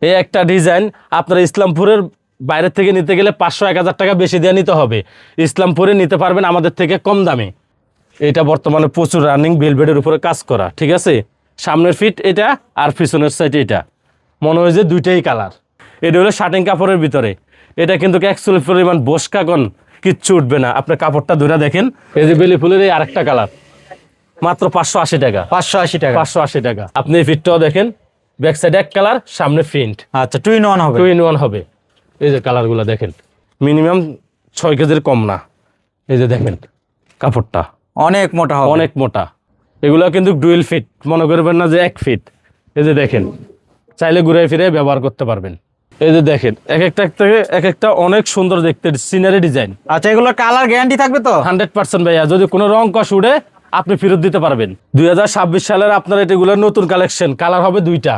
এই একটা ডিজাইন আপনারা ইসলামপুরের বাইরে থেকে নিতে গেলে 500-1000 টাকা বেশি দিয়ে নিতে হবে। ইসলামপুরে নিতে পারবেন আমাদের থেকে কম দামে। এটা বর্তমানে প্রচুর রানিং ভেলভেটের উপরে কাজ করা, ঠিক আছে। সামনের ফিট এটা আর পিছনের সাইড এটা, মনে হয় যে দুইটাই কালার। এটা হলো শার্টিং কাপড়ের ভিতরে। এটা কিন্তু অ্যাকচুয়ালি পরিমাণ বসকাগন কিচ্ছু উঠবে না। আপনার কাপড়টা ধরে দেখেন, এই যে বেলি ফুলের এই আরেকটা কালার, মাত্র 580 টাকা। 580 টাকা। 580 টাকা। আপনি এই ফিটটাও দেখেন, ব্যাক সাইড এক কালার, সামনে প্রিন্ট। আচ্ছা, 2 in 1 হবে। 2 in 1 হবে। এই যে কালারগুলো দেখেন, মিনিমাম 6 কেজির কম না। এই যে দেখেন কাপড়টা অনেক মোটা হবে। অনেক মোটা। এগুলো কিন্তু ডুয়েল ফিট, মনে করবেন না যে 1 ফিট। এই যে দেখেন, চাইলে ঘুরে ফিরে ব্যবহার করতে পারবেন। এই যে দেখেন, এক একটা অনেক সুন্দর দেখতে সিনারি ডিজাইন। আচ্ছা, এগুলো কালার গ্যারান্টি থাকবে তো? 100% ভাইয়া, যদি কোনো রং কষ উঠে আপনি ফেরত দিতে পারবেন। 2026 সালের আপনার এগুলো নতুন কালেকশন, কালার হবে 2টা।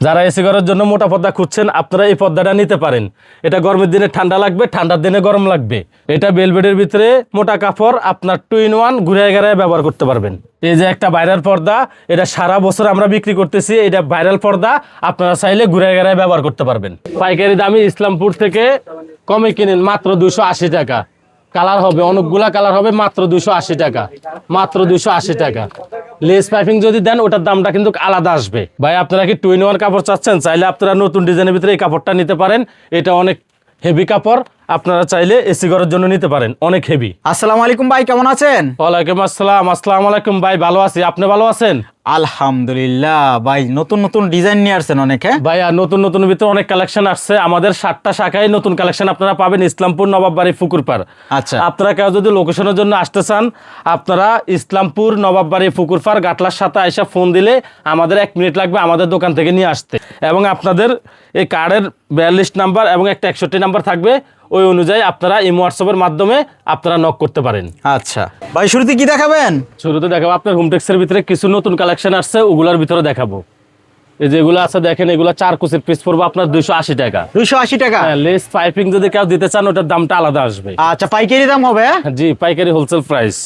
যারা এসি ঘরের জন্য মোটা পর্দা খুঁজছেন আপনারা এই পর্দাটা নিতে পারেন। এটা গরমের দিনে ঠান্ডা লাগবে, ঠান্ডার দিনে গরম লাগবে। এটা বেলভেটের ভিতরে মোটা কাপড়, আপনার 2 in 1 ঘুরে গেরায় ব্যবহার করতে পারবেন। এই যে একটা ভাইরাল পর্দা, এটা সারা বছর আমরা বিক্রি করতেছি। এটা ভাইরাল পর্দা, আপনারা চাইলে ঘুরে গেরায় ব্যবহার করতে পারবেন। পাইকারি দামে ইসলামপুর থেকে কমে কিনেন মাত্র 280 টাকা। কালার হবে অনেকগুলা কালার হবে, মাত্র 280 টাকা। মাত্র 280 টাকা। লেস পাইপিং যদি দেন ওটার দামটা কিন্তু আলাদা আসবে। ভাই আপনারা কি 2 in 1 কাপড় চাচ্ছেন? চাইলে আপনারা নতুন ডিজাইনের ভিতরে এই কাপড়টা নিতে পারেন। এটা অনেক হেভি কাপড়, আপনারা চাইলে এসি ঘরের জন্য নিতে পারেন, অনেক হেভি। আসসালামু আলাইকুম ভাই, কেমন আছেন? ওয়ালাইকুম আসসালাম। আসসালামু আলাইকুম ভাই, ভালো আছি। আপনি ভালো আছেন? আলহামদুলিল্লাহ। ভাই নতুন নতুন ডিজাইন নিয়ে আসছেন অনেক। হ্যাঁ ভাই, আর নতুন নতুন ভিতরে অনেক কালেকশন আসছে। আমাদের 7টা শাখায় নতুন কালেকশন আপনারা পাবেন ইসলামপুর নবাববাড়ি পুকুরপাড়। আচ্ছা, আপনারা কেউ যদি লোকেশনের জন্য আসতে চান, আপনারা ইসলামপুর নবাববাড়ি পুকুরপাড় গাটলার সাথে এসে ফোন দিলে আমাদের 1 মিনিট লাগবে আমাদের দোকান থেকে নিয়ে আসতে। এবং আপনাদের এই কার্ডের 42 নাম্বার এবং একটা 61 নাম্বার থাকবে, ওই অনুযায়ী আপনারা ইমো হোয়াটসঅ্যাপের মাধ্যমে আপনারা নক করতে পারেন। আচ্ছা ভাই, শুরুতে কি দেখাবেন? শুরুতে দেখাবো আপনার হোমটেক্সের ভিতরে কিছু নতুন কালেকশন আসছে, ওগুলোর ভিতরে দেখাবো। এই যেগুলো আছে দেখেন, এগুলো 4 কুচির পিস পড়বে আপনার 280 টাকা। 280 টাকা। হ্যাঁ, লেস পাইপিং যদি কেউ দিতে চান ওটার দামটা আলাদা আসবে। আচ্ছা, পাইকারি দাম হবে? জি, পাইকারি হোলসেল প্রাইস।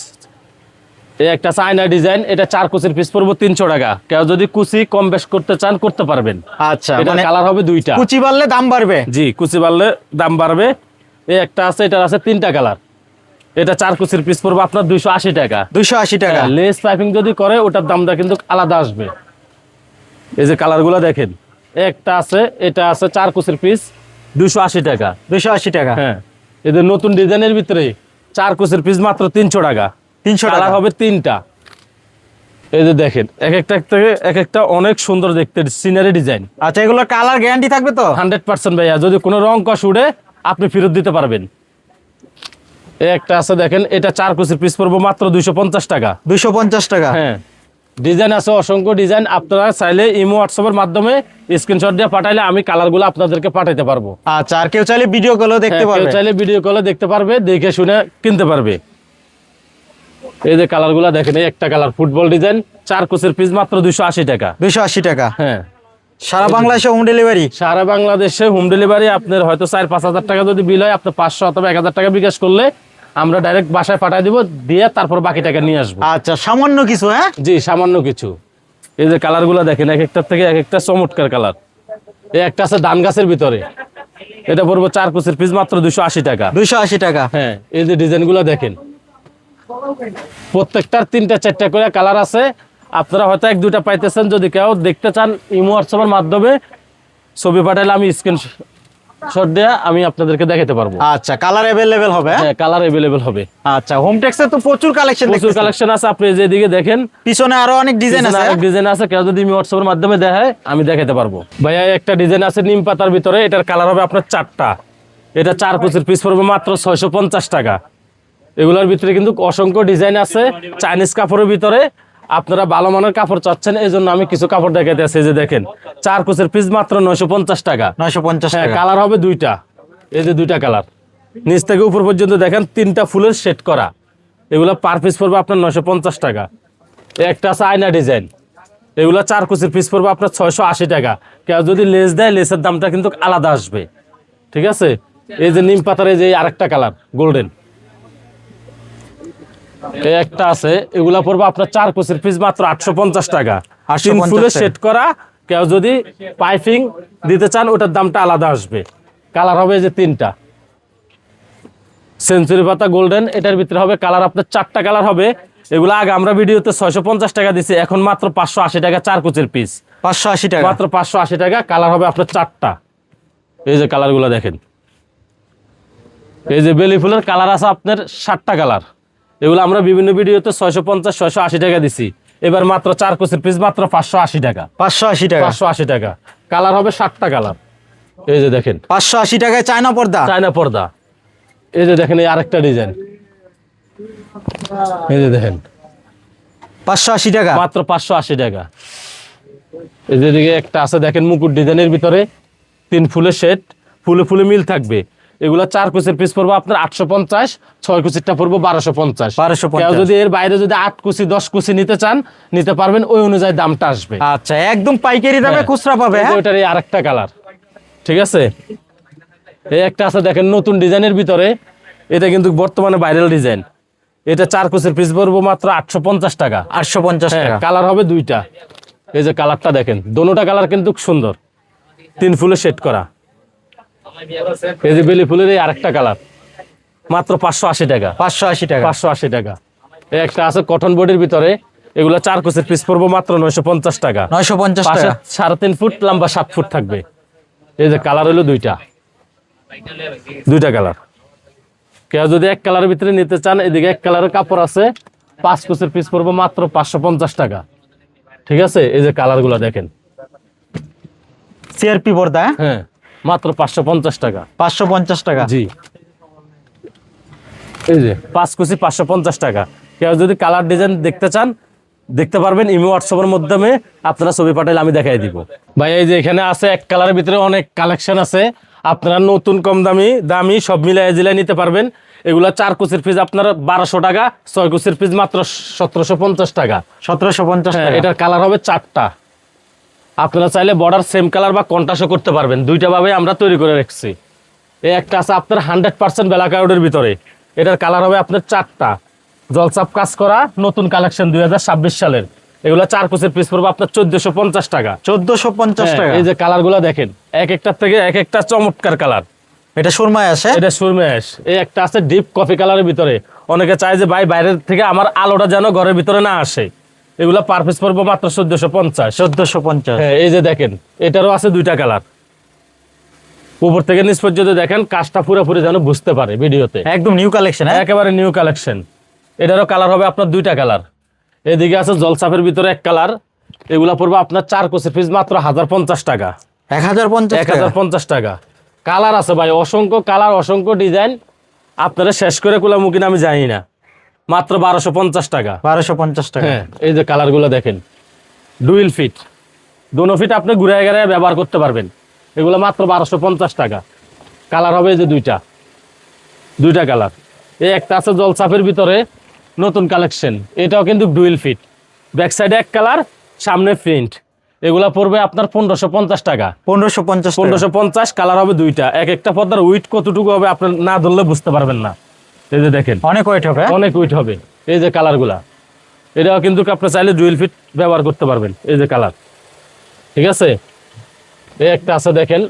এই একটা চায়না ডিজাইন, এটা 4 কুচির পিস পড়বে 300 টাকা। কেউ যদি কুচি কম বেশ করতে চান করতে পারবেন। আচ্ছা, এটা কালার হবে 2টা। কুচি বাড়লে দাম বাড়বে? জি, কুচি বাড়লে দাম বাড়বে। এই একটা আছে, এটার আছে 3টা কালার। এটা 4 কুচির পিস পড়বে আপনার 280 টাকা। 280 টাকা। লেস পাইপিং যদি করে ওটার দামটা কিন্তু আলাদা আসবে। এই যে কালারগুলো দেখেন, একটা আছে, এটা আছে 4 কুচির পিস 280 টাকা। 280 টাকা। হ্যাঁ, এদের নতুন ডিজাইনের ভিতরে 4 কুচির পিস মাত্র 300 টাকা। 300 টাকা কালার হবে 3টা। এই যে দেখেন, এক একটা অনেক সুন্দর দেখতে সিনারি ডিজাইন। আচ্ছা, এগুলো কালার গ্যারান্টি থাকবে তো? 100% ভাইয়া, যদি কোনো রং কষ উঠে আপনি ফেরত দিতে পারবেন। এই একটা আছে দেখেন, এটা 4 কুচির পিস পড়বো মাত্র 250 টাকা। 250 টাকা। হ্যাঁ, ডিজাইন আছে অসংখ্য ডিজাইন। আপনারা চাইলে ইমো হোয়াটসঅ্যাপের মাধ্যমে স্ক্রিনশট দিয়ে পাঠাইলে আমি কালারগুলো আপনাদেরকে পাঠাইতে পারবো। আচ্ছা, আর কেউ চাইলে ভিডিও কলও দেখতে কেউ পারবে? চাইলে ভিডিও কলে দেখতে পারবে, দেখে শুনে কিনতে পারবে। এই যে কালারগুলো দেখেন, এই একটা কালার ফুটবল ডিজাইন, 4 কুচির পিস মাত্র 280 টাকা। 280 টাকা। হ্যাঁ, সারা বাংলাদেশে হোম ডেলিভারি? সারা বাংলাদেশে হোম ডেলিভারি। আপনার হয়তো 4-5 হাজার টাকা যদি বিল হয়, আপনি 500 অথবা 1000 টাকা বিকাশ করলে আমরা ডাইরেক্ট বাসায় পাঠিয়ে দিব, দিয়ে তারপর বাকি টাকা নিয়ে আসবো। আচ্ছা, সামান্য কিছু? হ্যাঁ জি, সামান্য কিছু। এই যে কালারগুলো দেখেন, এক একটার থেকে এক একটা চমৎকার কালার। এই একটা আছে ধান গাছের ভিতরে, এটা পড়বো 4 কুচির পিস মাত্র 280 টাকা। 280 টাকা। হ্যাঁ, এই যে ডিজাইনগুলো দেখেন, প্রত্যেকটার 3টা-4টা করে কালার আছে। আপনারা হয়তো 1-2টা পাইতেছেন। যদি কেউ দেখতে চান ইমো হোয়াটসঅ্যাপের মাধ্যমে ছবি পাঠাইলে আমি স্ক্রিনশট দিয়ে আমি আপনাদেরকে দেখাতে পারবো। আচ্ছা, কালার अवेलेबल হবে? হ্যাঁ, কালার अवेलेबल হবে। আচ্ছা, হোমটেক্সে তো প্রচুর কালেকশন প্রচুর কালেকশন আছে। আপনি যেদিকে দেখেন, পিছনে আরো অনেক ডিজাইন আছে। অনেক ডিজাইন আছে। কেউ যদি ইমো হোয়াটসঅ্যাপের মাধ্যমে দেখায় আমি দেখাতে পারবো। ভাইয়া, একটা ডিজাইন আছে নিম পাতার ভিতরে, এটার কালার হবে আপনার 4টা। এটা 4 কুচির পিস পড়বে মাত্র 650 টাকা। এগুলোর ভিতরে কিন্তু অসংখ্য ডিজাইন আছে। চাইনিজ কাপড়ের ভিতরে আপনারা ভালো মানের কাপড় চাচ্ছেন, এই জন্য আমি কিছু কাপড় দেখাতে আছি। যে দেখেন, 4 কুচির পিস মাত্র 950 টাকা। 950 হ্যাঁ, টাকা। কালার হবে 2টা। এই যে 2টা কালার, নিচ থেকে উপর পর্যন্ত দেখেন 3টা ফুলের সেট করা। এগুলো পার পিস পড়বে আপনার 950 টাকা। একটা আছে আয়না ডিজাইন, এগুলো 4 কুচির পিস পড়বে আপনার 680 টাকা। কেউ যদি লেস দেয়, লেসের দামটা কিন্তু আলাদা আসবে। ঠিক আছে। এই যে নিম পাতার এই যে আরেকটা কালার গোল্ডেন, এই একটা আছে, এগুলা পড়বে আপনার 4 কুচির পিস মাত্র 850 টাকা। 3 ফুলের সেট করা, কেউ যদি পাইপিং দিতে চান ওটার দামটা আলাদা আসবে। কালার হবে এই যে 3টা সেঞ্চুরি পাতা গোল্ডেন, এটার ভিতরে হবে কালার আপনার 4টা কালার হবে। এগুলো আগে আমরা ভিডিওতে 650 টাকা দিছি, এখন মাত্র 580 টাকা 4 কুচির পিস, 580 টাকা মাত্র 580 টাকা। কালার হবে আপনার 4টা। এই যে কালারগুলো দেখেন, এই যে বেলি ফুলের কালার আছে আপনার 7টা কালার। এগুলো আমরা বিভিন্ন ভিডিওতে 650 680 টাকা দিছি, এবার মাত্র 4 কুচির পিস মাত্র 580 টাকা, 580 টাকা 580 টাকা। কালার হবে 7টা কালার। এই যে দেখেন 580 টাকায় চায়না পর্দা। চায়না পর্দা। এই যে দেখেন এই আরেকটা ডিজাইন, এই যে দেখেন 580 টাকা মাত্র 580 টাকা। এই যে দিকে একটা আছে দেখেন মুকুট ডিজাইনের ভিতরে 3 ফুলের সেট, ফুলে ফুলে মিল থাকবে। এগুলা 4 কুচির পিস পড়বো আপনার 850, 6 কুচিরটা পড়বো 1250। 1250 কেউ যদি এর বাইরে যদি 8 কুচি 10 কুচি নিতে চান নিতে পারবেন, ওই অনুযায়ী দামটা আসবে। আচ্ছা, একদম পাইকারি দামে হ্যাঁ। খুচরা পাবে। এই যে হ্যাঁ ওটার এই আরেকটা কালার, ঠিক আছে। এই একটা আছে দেখেন নতুন ডিজাইনের ভিতরে, এটা কিন্তু বর্তমানে ভাইরাল ডিজাইন। এটা 4 কুচির পিস পড়বো মাত্র 850 টাকা। 850 হ্যাঁ, টাকা কালার হবে 2টা। এই যে কালারটা দেখেন, দোনোটা কালার কিন্তু সুন্দর, 3 ফুলে সেট করা। এই যে বেলি ফুলের এই আরেকটা কালার, মাত্র 580 টাকা, 580 টাকা 580 টাকা। এই একটা আছে কটন বডির ভিতরে, এগুলো 4 কুচির পিস পড়বো মাত্র 950 টাকা। 950 পাশে টাকা 3.5 ফুট লম্বা 7 ফুট থাকবে। এই যে কালার হলো 2টা কালার। কেউ যদি এক কালারের ভিতরে নিতে চান, এদিকে এক কালারের কাপড় আছে, 5 কুচির পিস পড়বো মাত্র 550 টাকা, ঠিক আছে। এই যে কালারগুলো দেখেন, সিআরপি পর্দা। হ্যাঁ হ্যাঁ মাত্র 550 টাকা। 550 টাকা জি, এই যে 5 কুচি 550 টাকা। কেউ যদি কালার ডিজাইন দেখতে চান দেখতে পারবেন, ইমো হোয়াটসঅ্যাপের মাধ্যমে আপনারা ছবি পাঠাইলে আমি দেখাই দিব। ভাই এই যে এখানে আছে এক কালারের ভিতরে অনেক কালেকশন আছে, আপনারা নতুন কম দামি সব মিলাই জিলাই নিতে পারবেন। এগুলা 4 কুচির পিস আপনার 1200 টাকা, 6 কুচির পিস মাত্র 1750 টাকা। 1750 হ্যাঁ, টাকা এটার কালার হবে 4টা। আপনারা চাইলে বর্ডার সেম কালার বা কন্ট্রাস্টও করতে পারবেন, 2টা ভাবে আমরা তৈরি করে রাখছি। এই একটা আছে আপনার 100% ব্ল্যাক আউটের ভিতরে, এটার কালার হবে আপনার 4টা, জলসাপ কাজ করা নতুন কালেকশন 2026 সালের। এগুলো 4 কুচির পিস পড়বে আপনার 1450 টাকা। 1450 হ্যাঁ, টাকা এই যে কালারগুলো দেখেন, এক একটার থেকে এক একটা চমৎকার কালার। এটা সুরমায় আছে। এটা সুরমেশ। এই একটা আছে ডিপ কফি কালারের ভিতরে, অনেকে চায় যে ভাই বাইরের থেকে আমার আলোটা যেন ঘরের ভিতরে না আসে, এগুলা পার পিস পড়বো মাত্র 1450। 1450 হ্যাঁ, এই যে দেখেন এটারও আছে 2টা কালার, উপর থেকে নিচ পর্যন্ত দেখেন, কাজটা পুরোপুরি যেন বুঝতে পারে ভিডিওতে। একদম নিউ কালেকশন। হ্যাঁ একেবারে নিউ কালেকশন। এটারও কালার হবে আপনার 2টা কালার। এদিকে আছে জলসাপের ভিতরে এক কালার, এগুলা পড়বে আপনার 4 কুচি পিস মাত্র 1050 টাকা। 1050 টাকা 1050 টাকা। কালার আছে ভাই অসংখ্য কালার, অসংখ্য ডিজাইন, আপনারা শেষ করে কুলামুকিন আমি জানি না, মাত্র 1250 টাকা। 1250 টাকা হ্যাঁ, এই যে কালারগুলো দেখেন, ডুয়েল ফিট, দোনো ফিট আপনি ঘুরে ঘুরে ব্যবহার করতে পারবেন। এগুলো মাত্র 1250 টাকা। কালার হবে এই যে 2টা কালার। এই একটা আছে জলসাপের ভিতরে নতুন কালেকশন, এটাও কিন্তু ডুয়েল ফিট, ব্যাক সাইডে এক কালার, সামনে প্রিন্ট। এগুলা পড়বে আপনার 1550 টাকা। 1550 টাকা 1550। কালার হবে 2টা। এক একটা পর্দার উইট কতটুকু হবে আপনার না ধরলে বুঝতে পারবেন না। এই যে দেখেন অনেক ওয়েট হবে। অনেক উইট হবে। এই যে কালারগুলা, এটাও কিন্তু আপনি চাইলে ডুয়েল ফিট ব্যবহার করতে পারবেন। এই যে কালার, ঠিক আছে। এই একটা আছে দেখেন,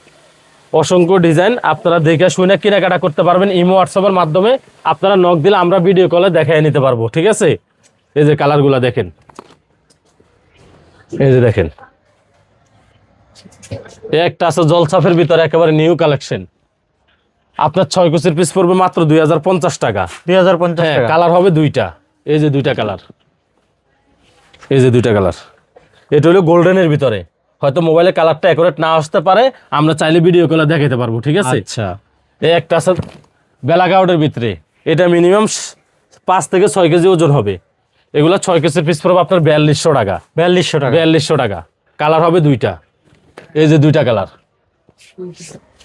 অসংখ্য ডিজাইন, আপনারা দেখে শুনে কেনাকাটা করতে পারবেন। ইমো হোয়াটসঅ্যাপের মাধ্যমে আপনারা নক দিলে আমরা ভিডিও কলে দেখাই নিতে পারবো, ঠিক আছে। এই যে কালারগুলা দেখেন, এই যে দেখেন এই একটা আছে জলসাপের ভিতরে একেবারে নিউ কালেকশন, আপনার 6 কুচির পিস পড়বে মাত্র 2050 টাকা। 2050 হ্যাঁ, টাকা কালার হবে 2টা। এই যে 2টা কালার, এই যে 2টা কালার। এটা হলো গোল্ডেনের ভিতরে, হয়তো মোবাইলে কালারটা অ্যাকুরেট না আসতে পারে, আমরা চাইলে ভিডিও কলে দেখাতে পারবো, ঠিক আছে। আচ্ছা এই একটা আছে ব্ল্যাক আউটের ভিতরে, এটা মিনিমাম 5 থেকে 6 কেজি ওজন হবে। এগুলো 6 কেজির পিস পড়বে আপনার 4200 টাকা। 4200 টাকা 4200 টাকা। কালার হবে 2টা। এই যে 2টা কালার,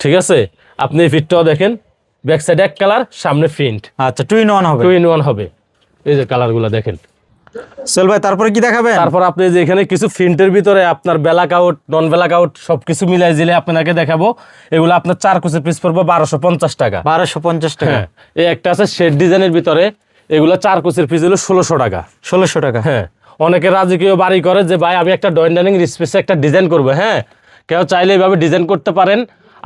ঠিক আছে। আপনি এই ফিটটাও দেখেন, ব্যাক সাইডে এক কালার, সামনে প্রিন্ট, আচ্ছা 2 in 1 হবে। 2 in 1 হবে। এই যে কালারগুলো দেখেন। সেল ভাই তারপরে কি দেখাবেন? তারপর আপনি যে এখানে কিছু প্রিন্টের ভিতরে আপনার ব্ল্যাক আউট নন ব্ল্যাক আউট সবকিছু মিলাই দিলে আপনাকে দেখাবো। এগুলো আপনার 4 কুচির পিস পড়বে 1250 টাকা। 1250 টাকা হ্যাঁ, এই একটা আছে শেড ডিজাইনের ভিতরে, এগুলো 4 কুচির পিস হলো 1600 টাকা। 1600 টাকা হ্যাঁ, অনেকে রাজকীয় বাড়ি করে যে ভাই আমি একটা ড্রয়িং ডাইনিং স্পেসে একটা ডিজাইন করবো, হ্যাঁ কেউ চাইলে এইভাবে ডিজাইন করতে পারেন।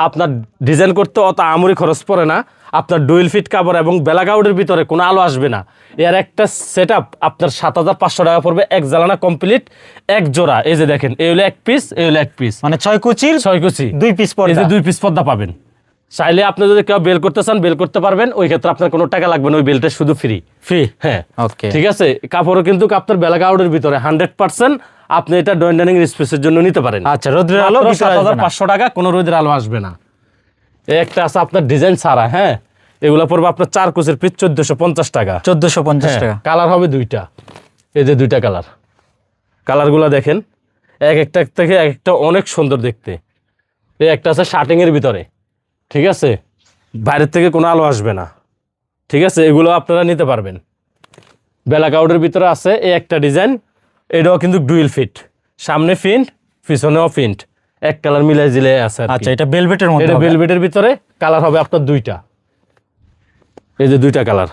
আপনার ডিজাইন করতে অত আমরি খরচ পড়ে না। আপনার ডুয়েল ফিট কাপড় এবং বেলাগাউডের ভিতরে কোনো আলো আসবে না। এর একটা সেট আপ আপনার 7,500 টাকা পড়বে, এক জ্বালানা কমপ্লিট, এক জোড়া। এই যে দেখেন, এই হলো এক পিস, এই হলো এক পিস, মানে 6 কুচির 6 কুচি 2 পিস এই পর্দা। যে 2 পিস পর্দা পাবেন। চাইলে আপনি যদি কেউ বেল করতে চান বেল করতে পারবেন, ওই ক্ষেত্রে আপনার কোনো টাকা লাগবে না, ওই বেলটা শুধু ফ্রি। হ্যাঁ ওকে, ঠিক আছে। কাপড়ও কিন্তু আপনার বেলাগাউডের ভিতরে 100% আপনি এটা ড্রয়িং ডাইনিং স্পেসের জন্য নিতে পারেন। আচ্ছা, রোদ্রের আলো মাত্র ভিতরে আসবে না। 7,500 টাকা, কোনো রোদের আলো আসবে না। এই একটা আছে আপনার ডিজাইন ছাড়া, হ্যাঁ এগুলো পড়বে আপনার 4 কুচের পিস 1450 টাকা। 1450 টাকা। কালার হবে দুইটা, এই যে দুইটা কালার। কালারগুলো দেখেন, এক একটা থেকে এক একটা অনেক সুন্দর দেখতে। এই একটা আছে শার্টিং এর ভিতরে, ঠিক আছে, বাইরের থেকে কোনো আলো আসবে না, ঠিক আছে, এগুলো আপনারা নিতে পারবেন। বেলাকাউডের ভিতরে আছে এই একটা ডিজাইন, এটাও কিন্তু ডুয়েল ফিট, সামনে ফিন্ট পিছনেও ফিন্ট, এক কালার মিলাই দিলে আছে আর কি। আচ্ছা, এটা বেলভেটের মধ্যে এটা হবে। ভেলভেটের ভিতরে কালার হবে আপনার দুইটা, এই যে দুইটা কালার।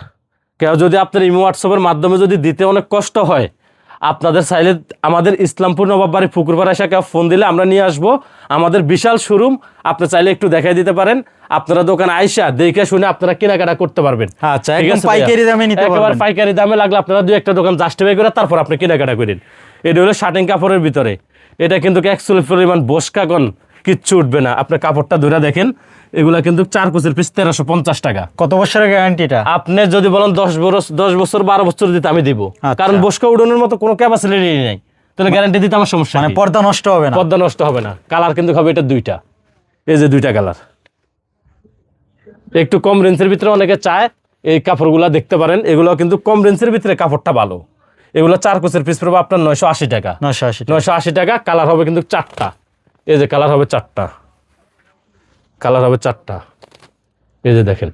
কেউ যদি আপনার ইমো হোয়াটসঅ্যাপের মাধ্যমে যদি দিতে অনেক কষ্ট হয়, আপনাদের চাইলে আমাদের ইসলামপুর নবাববাড়ি পুকুরপাড়া এসে কেউ ফোন দিলে আমরা নিয়ে আসবো। আমাদের বিশাল শোরুম, আপনি চাইলে একটু দেখাই দিতে পারেন। আপনারা দোকানে আইসা দেখে শুনে আপনারা কেনাকাটা করতে পারবেন। আচ্ছা, ঠিক একদম আছে ভাইয়া? পাইকারি দামে নিতে একেবারে পারবেন। পাইকারি দামে লাগলে আপনারা দুই একটা দোকান জাস্টিফাই করে তারপর আপনি কেনাকাটা করেন। এটা হলো শার্টিং কাপড়ের ভিতরে, এটা কিন্তু অ্যাকচুয়ালি পরিমাণ বসকাগন কিচ্ছু উঠবে না। আপনি কাপড়টা ধরে দেখেন, এগুলা কিন্তু 4 কুচের পিস 1350 টাকা। কত বছরের গ্যারান্টি এটা? আপনি যদি বলেন 10 বছর 12 বছর দিতে আমি দিব, আচ্ছা। কারণ বসকা উড়ানোর মতো কোনো ক্যাপাসিটি নেই, তাহলে গ্যারান্টি দিতে আমার সমস্যা মানে নেই। পর্দা নষ্ট হবে না। পর্দা নষ্ট হবে না। কালার কিন্তু হবে এটা দুইটা, এই যে দুইটা কালার। একটু কম রেঞ্জের ভিতরে অনেকে চায় এই কাপড়গুলা দেখতে পারেন, এগুলো কিন্তু কম রেঞ্জের ভিতরে কাপড়টা ভালো। এগুলো 4 কুচের পিস পড়বে আপনার 980 টাকা। 980 টাকা। 980 টাকা। কালার হবে কিন্তু 4টা, এই যে কালার হবে 4টা, কালার হবে 4টা, এই যে দেখেন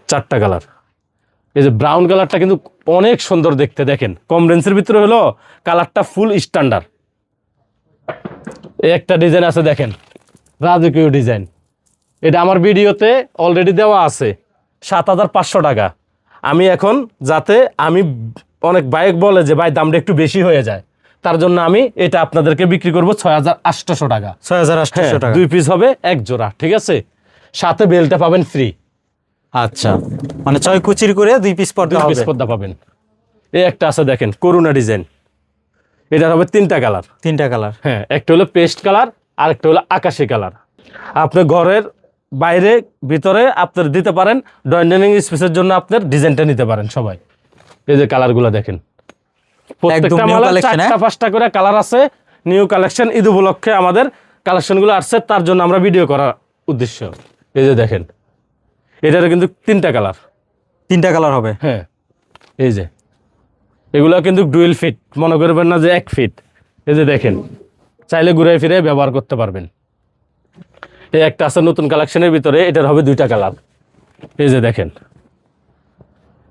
4টা কালার। এই যে ব্রাউন কালারটা কিন্তু অনেক সুন্দর দেখতে, দেখেন কম রেঞ্জের ভিতরে হলো কালারটা ফুল স্ট্যান্ডার্ড। এই একটা ডিজাইন আছে দেখেন, রাজকীয় ডিজাইন, এটা আমার ভিডিওতে অলরেডি দেওয়া আছে 7,500 টাকা। আমি এখন যাতে আমি অনেক বাইক বলে যে ভাই দামটা একটু বেশি হয়ে যায়, তার জন্য আমি এটা আপনাদেরকে বিক্রি করবো 6,800 টাকা। 6800 টাকা। 2 পিস হবে এক জোড়া, ঠিক আছে, সাথে বেলটা পাবেন ফ্রি। আচ্ছা, মানে 6 কুচির করে 2 পিস পর্দা 2 হবে। পিস পর্দা পাবেন। এই একটা আছে দেখেন করুণা ডিজাইন, এটার হবে 3টা কালার। 3টা কালার। হ্যাঁ, একটা হলো পেস্ট কালার আর একটা হলো আকাশি কালার। আপনি ঘরের বাইরে ভিতরে আপনার দিতে পারেন, ড্রয়িং ডাইনিং স্পেসের জন্য আপনার ডিজাইনটা নিতে পারেন সবাই। এই যে কালারগুলো দেখেন, প্রত্যেকটা new মালে collection, 4টা 5টা করে কালার আছে। নিউ কালেকশন, ঈদ উপলক্ষে আমাদের কালেকশনগুলো আসছে, তার জন্য আমরা ভিডিও করার উদ্দেশ্য। এই যে দেখেন, এটারও কিন্তু 3টা কালার। 3টা কালার হবে। হ্যাঁ, এই যে এগুলো কিন্তু ডুয়েল ফিট, মনে করবেন না যে 1 ফিট। এই যে দেখেন, চাইলে ঘুরে ফিরে ব্যবহার করতে পারবেন। এই একটা আছে নতুন কালেকশনের ভিতরে, এটার হবে 2টা কালার। এই যে দেখেন,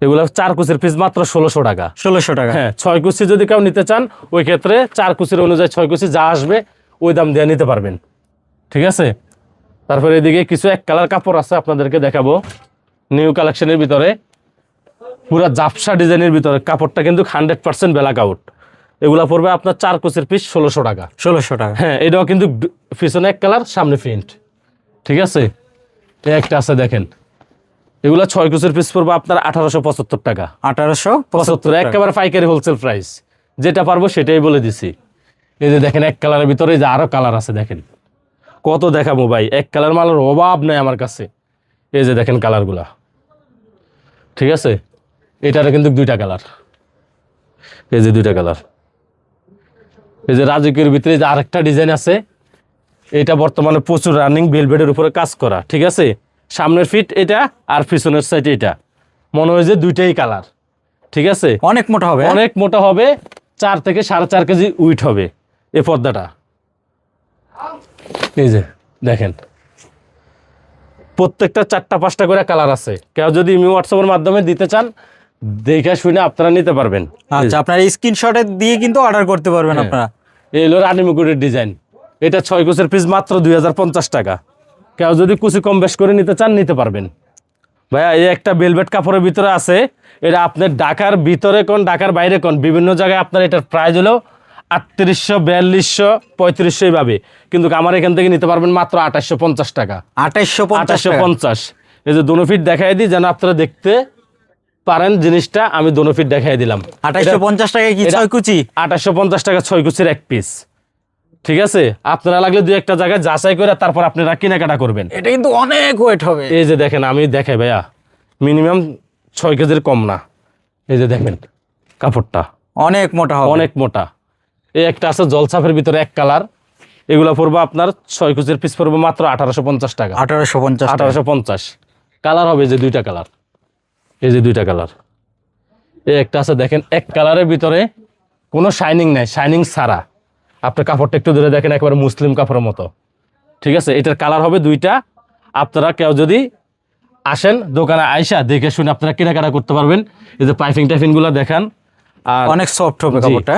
এগুলো 4 কুচির পিস মাত্র 1600 টাকা। 1600 টাকা। হ্যাঁ, 6 কুচি যদি কেউ নিতে চান, ওই ক্ষেত্রে 4 কুচির অনুযায়ী 6 কুচি যা আসবে ওই দাম দিয়ে নিতে পারবেন, ঠিক আছে। তারপরে এদিকে কিছু এক কালার কাপড় আছে, আপনাদেরকে দেখাবো। নিউ কালেকশনের ভিতরে পুরা জাপসা ডিজাইনের ভিতরে কাপড়টা কিন্তু 100% ব্ল্যাক আউট। এগুলা পড়বে আপনার 4 কুচির পিস 1600 টাকা। 1600 টাকা। হ্যাঁ, এটাও কিন্তু পিছনে এক কালার সামনে প্রিন্ট, ঠিক আছে। এই একটা আছে দেখেন, এগুলা 6 কুচির পিস পড়বে আপনার 1875 টাকা। 1875 একেবারে পাইকারি হোলসেল প্রাইস, যেটা পারবো সেটাই বলে দিছি। এই যে দেখেন এক কালারের ভিতরে যে আরো কালার আছে, দেখেন কত দেখাবো ভাই, এক কালার মালের অভাব নাই আমার কাছে। এই যে দেখেন কালারগুলা, ঠিক আছে। এটারও কিন্তু 2টা কালার, এই যে 2টা কালার। এই যে রাজকীয়ের ভিতরে যে আরেকটা ডিজাইন আছে, এটা বর্তমানে প্রচুর রানিং, ভেলভেটের উপরে কাজ করা, ঠিক আছে। সামনের ফিট এটা আর পিছনের সাইড এটা, মনে হয় যে 2টাই কালার, ঠিক আছে। অনেক মোটা হবে। অনেক মোটা হবে, 4 থেকে 4.5 কেজি উইট হবে এই পর্দাটা। এই যে দেখেন, প্রত্যেকটা 4টা 5টা করে কালার আছে। কেউ যদি ইমি হোয়াটসঅ্যাপের মাধ্যমে দিতে চান, দেখে শুনে আপনারা নিতে পারবেন। আচ্ছা, আপনারা স্ক্রিনশটে দিয়ে কিন্তু অর্ডার করতে পারবেন আপনারা। এই হলো রানী মুকুটের ডিজাইন, এটা 6 কুচির পিস মাত্র 2050 টাকা। কেউ যদি কুচি কম বেশ করে নিতে চান নিতে পারবেন। ভাইয়া এই একটা ভেলভেট কাপড়ের ভিতরে আছে, এটা আপনার ঢাকার ভিতরে কোন ঢাকার বাইরে কোন বিভিন্ন জায়গায় আপনার এটার প্রাইস হলো 3800, 4200, 3500 এইভাবে, কিন্তু আমার এখান থেকে নিতে পারবেন মাত্র 2850 টাকা। 2850 এই যে দোনো ফিট দেখাই দিই যেন আপনারা দেখতে পারেন জিনিসটা, আমি দোনো ফিট দেখাই দিলাম। 2850 টাকায় কি 6 কুচি? 2850 টাকা 6 কুচির এক পিস। ঠিক আছে, আপনারা লাগলে দুই একটা জায়গায় যাচাই করে তারপর আপনারা কেনাকাটা করবেন। এটা কিন্তু অনেক ওয়েট হবে। এই যে দেখেন, আমি দেখাই ভাইয়া, মিনিমাম 6 কেজির কম না। এই যে দেখেন কাপড়টা অনেক মোটা হবে। অনেক মোটা। এই একটা আছে জলছাপের ভিতরে এক কালার, এগুলো পড়বো আপনার 6 কুচির পিস পড়বো মাত্র 1850 টাকা। 1850 1850 কালার হবে, এই যে দুইটা কালার, এই যে দুইটা কালার। এই একটা আছে দেখেন এক কালারের ভিতরে কোনো শাইনিং নাই, শাইনিং ছাড়া। আপনার কাপড়টা একটু ধরে দেখেন, একেবারে মুসলিম কাপড়ের মতো। ঠিক আছে, এটার কালার হবে দুইটা। আপনারা কেউ যদি আসেন দোকানে আইসা দেখে শুনে আপনারা কেনাকাটা করতে পারবেন। এই যে পাইপিং টাইপিংগুলো দেখান, আর অনেক সফট হবে জি। কাপড়টা।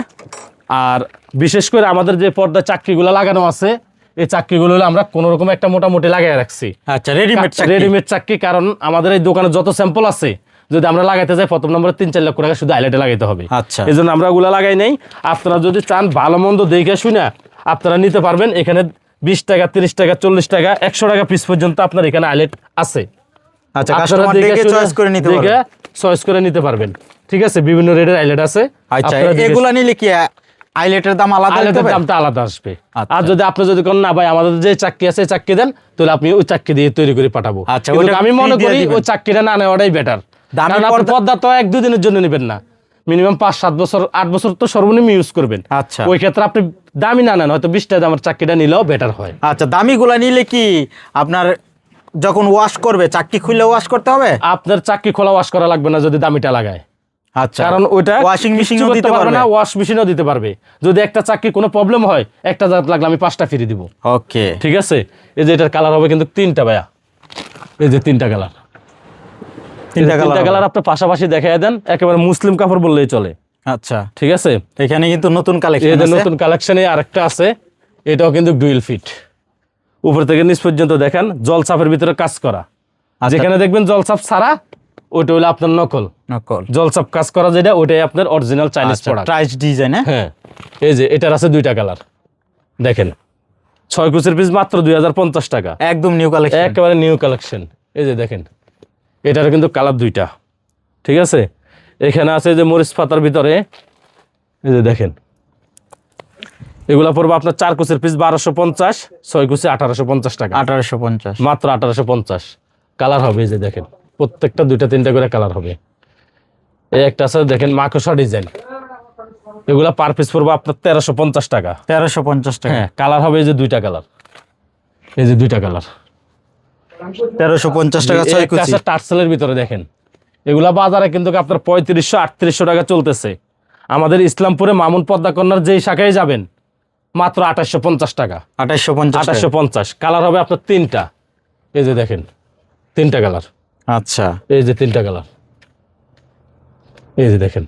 আর বিশেষ করে আমাদের যে পর্দা চাকরিগুলো লাগানো আছে, এই চাকরিগুলো হলো আমরা কোনো রকম একটা মোটামুটি লাগিয়ে রাখছি। আচ্ছা, রেডিমেড রেডিমেড চাকরি, কারণ আমাদের এই দোকানে যত স্যাম্পল আছে যদি আমরা লাগাইতে যাই প্রথম নম্বরে 3-4 লক্ষ টাকা শুধু হাইলাইটে লাগাইতে হবে। আচ্ছা। এই জন্য আমরা ওগুলো লাগাই নাই। আপনারা যদি চান ভালো মন্দ দেখে শুনে আপনারা নিতে পারবেন। এখানে 20 টাকা, 30 টাকা, 40 টাকা, 100 টাকা পিস পর্যন্ত আপনার এখানে হাইলাইট আছে। আচ্ছা, আপনারা কাস্টমার দেখে চয়েস করে নিতে পারবে। চয়েস করে নিতে পারবেন। ঠিক আছে, বিভিন্ন রেটের হাইলাইট আছে। আচ্ছা, আপনারা দেখে এগুলা নিলে কি আইলেটের দাম আলাদা হতে আইলাইটের হবে? দামটা আলাদা আসবে। আচ্ছা। আর যদি আপনি যদি কোন না ভাই আমাদের যে চাকরি আছে চাকরি দেন, তাহলে আপনি ওই চাকরি দিয়ে তৈরি করে পাঠাবো। আচ্ছা, কিন্তু ওইটা আমি মনে free দিয়ে করি দিবেন। ওই চাকরিটা না নেওয়াটাই বেটার। দামি কারণ আপনার পর্দা- পর্দা তো 1-2 দিনের জন্য নেবেন না, মিনিমাম 5-7 বছর, 8 বছর তো সর্বনিম্ন ইউজ করবেন। আচ্ছা। ওই ক্ষেত্রে আপনি দামি না নেন, হয়তো 20 টাকা দামের চাকরিটা নিলেও বেটার হয়। আচ্ছা, দামিগুলা নিলে কি আপনার যখন ওয়াশ করবে চাকরি খুলে ওয়াশ করতে হবে? আপনার চাকরি খোলা ওয়াশ করা লাগবে না যদি দামিটা লাগায়। আচ্ছা, কারণ ওইটা ওয়াশিং মেশিনও কিচ্ছু করতে দিতে পারবে না, ওয়াশ মেশিনও দিতে পারবে। যদি একটা চাকরি কোনো প্রবলেম হয়, একটা জাত লাগলে আমি 5টা ফ্রি দিব। ওকে। ঠিক আছে, এই যে এটার কালার হবে কিন্তু 3টা ভাইয়া, এই যে 3টা কালার। তিনটা তিনটা কালার। কালার আপনি পাশাপাশি দেখাই দেন, একেবারে মুসলিম কাপড় বললেই চলে। আচ্ছা, ঠিক আছে, এখানে কিন্তু নতুন এই কালেকশন যে আছে। নতুন কালেকশনে আরেকটা আছে, এটাও কিন্তু ডুয়েল ফিট। উপর থেকে নিচ পর্যন্ত দেখেন জলছাপের ভিতরে কাজ করা। আচ্ছা। যেখানে দেখবেন জলছাপ ছাড়া, ওটা হলো আপনার নকল। নকল। জলছাপ কাজ করা যেটা, ওটাই আপনার অরিজিনাল চাইনিজ আচ্ছা, প্রোডাক্ট। Thrice design. হ্যাঁ, এই যে এটার আছে 2টা কালার দেখেন, 6 কুচির পিস মাত্র 2050 টাকা। একদম নিউ কালেকশন। একেবারে নিউ কালেকশন। এই যে দেখেন, এটার কিন্তু কালার 2টা। ঠিক আছে, এখানে আছে যে মরিচ পাতার ভিতরে, এই যে দেখেন, এগুলা পড়বে আপনার 4 কুচির পিস 1250, 6 কুচি 1850 টাকা। 1850। মাত্র 1850 কালার হবে। এই যে দেখেন, প্রত্যেকটা 2টা-3টা করে কালার হবে। এই একটা আছে দেখেন মাকড়সা ডিজাইন, এগুলা পার পিস পড়বে আপনার 1350 টাকা। 1350 টাকা। হ্যাঁ, কালার হবে এই যে 2টা কালার, এই যে 2টা কালার। 1350 টাকা 6 কুচি। টার্সেলের ভিতরে দেখেন, এগুলা বাজারে কিন্তু আপনার 3500-3800 টাকা চলতেছে। আমাদের ইসলামপুরে মামুন পদ্মা কন্যার যেই শাখায় যাবেন মাত্র 2850 টাকা। 2850 টাকা। 2850 কালার হবে আপনার 3টা। এই যে দেখেন 3টা কালার, আচ্ছা, এই যে 3টা কালার, এই যে দেখেন।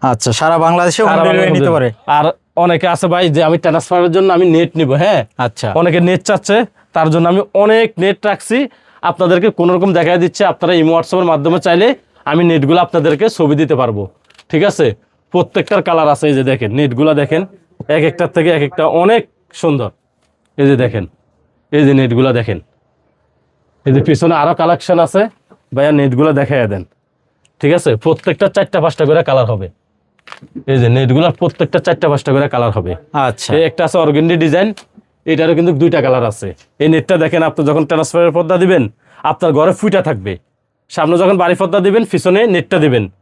আচ্ছা, সারা বাংলাদেশে হোম ডেলিভারি নিতে পারে। আর অনেকে আছে ভাই যে আমি ট্রান্সফারের জন্য আমি নেট নিব। হ্যাঁ, আচ্ছা, অনেকে নেট চাচ্ছে, তার জন্য আমি অনেক নেট রাখছি। আপনাদেরকে কোনো রকম দেখা দিচ্ছে, আপনারা ইমো হোয়াটসঅ্যাপের মাধ্যমে চাইলে আমি নেটগুলো আপনাদেরকে ছবি দিতে পারবো। ঠিক আছে, প্রত্যেকটার কালার আছে। এই যে দেখেন নেটগুলো দেখেন, এক একটার থেকে এক একটা অনেক সুন্দর। এই যে দেখেন, এই যে নেটগুলো দেখেন, এই যে পিছনে আরো কালেকশন আছে ভাইয়া, নেটগুলো দেখাই দেন। ঠিক আছে, প্রত্যেকটা 4টা-5টা করে কালার হবে। এই যে নেটগুলোর প্রত্যেকটা 4টা-5টা করে কালার হবে। আচ্ছা, এই একটা আছে অর্গেন্ডি ডিজাইন, এটারও কিন্তু 2টা কালার আছে। এই নেটটা দেখেন, আপনি যখন ট্রান্সফারের পর্দা দিবেন আপনার ঘরে ফুটা থাকবে। সামনে যখন বাড়ি পর্দা দিবেন, পিছনে নেটটা দিবেন,